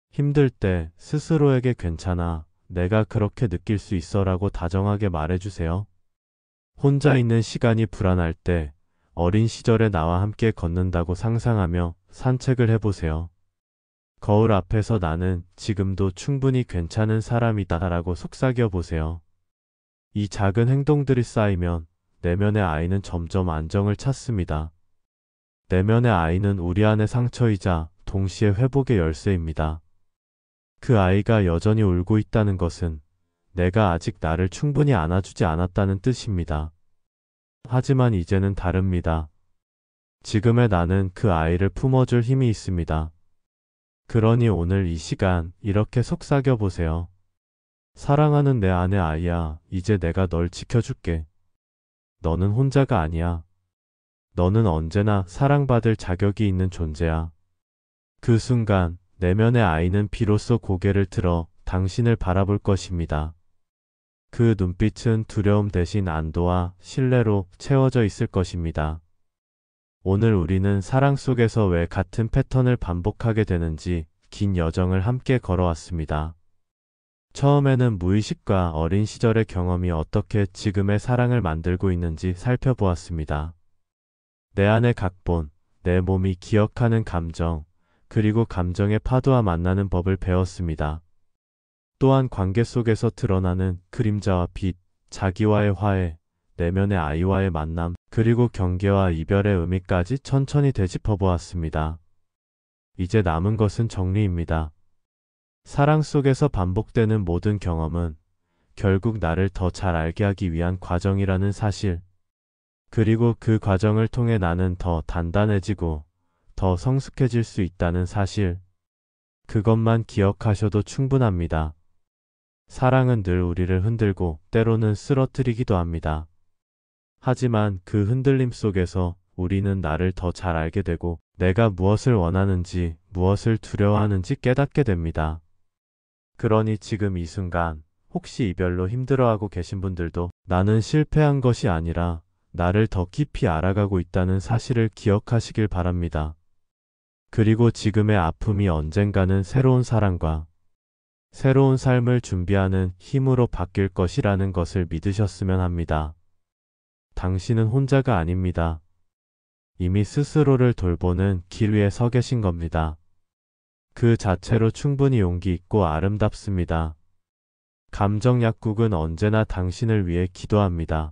힘들 때 스스로에게 괜찮아, 내가 그렇게 느낄 수 있어 라고 다정하게 말해주세요. 혼자 있는 시간이 불안할 때 어린 시절의 나와 함께 걷는다고 상상하며 산책을 해보세요. 거울 앞에서 나는 지금도 충분히 괜찮은 사람이다 라고 속삭여 보세요. 이 작은 행동들이 쌓이면 내면의 아이는 점점 안정을 찾습니다. 내면의 아이는 우리 안의 상처이자 동시에 회복의 열쇠입니다. 그 아이가 여전히 울고 있다는 것은 내가 아직 나를 충분히 안아주지 않았다는 뜻입니다. 하지만 이제는 다릅니다. 지금의 나는 그 아이를 품어줄 힘이 있습니다. 그러니 오늘 이 시간 이렇게 속삭여 보세요. 사랑하는 내 안의 아이야, 이제 내가 널 지켜줄게. 너는 혼자가 아니야. 너는 언제나 사랑받을 자격이 있는 존재야. 그 순간 내면의 아이는 비로소 고개를 들어 당신을 바라볼 것입니다. 그 눈빛은 두려움 대신 안도와 신뢰로 채워져 있을 것입니다. 오늘 우리는 사랑 속에서 왜 같은 패턴을 반복하게 되는지 긴 여정을 함께 걸어왔습니다. 처음에는 무의식과 어린 시절의 경험이 어떻게 지금의 사랑을 만들고 있는지 살펴보았습니다. 내 안의 각본, 내 몸이 기억하는 감정, 그리고 감정의 파도와 만나는 법을 배웠습니다. 또한 관계 속에서 드러나는 그림자와 빛, 자기와의 화해, 내면의 아이와의 만남, 그리고 경계와 이별의 의미까지 천천히 되짚어 보았습니다. 이제 남은 것은 정리입니다. 사랑 속에서 반복되는 모든 경험은 결국 나를 더 잘 알게 하기 위한 과정이라는 사실, 그리고 그 과정을 통해 나는 더 단단해지고 더 성숙해질 수 있다는 사실. 그것만 기억하셔도 충분합니다. 사랑은 늘 우리를 흔들고 때로는 쓰러뜨리기도 합니다. 하지만 그 흔들림 속에서 우리는 나를 더 잘 알게 되고 내가 무엇을 원하는지, 무엇을 두려워하는지 깨닫게 됩니다. 그러니 지금 이 순간 혹시 이별로 힘들어하고 계신 분들도 나는 실패한 것이 아니라 나를 더 깊이 알아가고 있다는 사실을 기억하시길 바랍니다. 그리고 지금의 아픔이 언젠가는 새로운 사랑과 새로운 삶을 준비하는 힘으로 바뀔 것이라는 것을 믿으셨으면 합니다. 당신은 혼자가 아닙니다. 이미 스스로를 돌보는 길 위에 서 계신 겁니다. 그 자체로 충분히 용기 있고 아름답습니다. 감정 약국은 언제나 당신을 위해 기도합니다.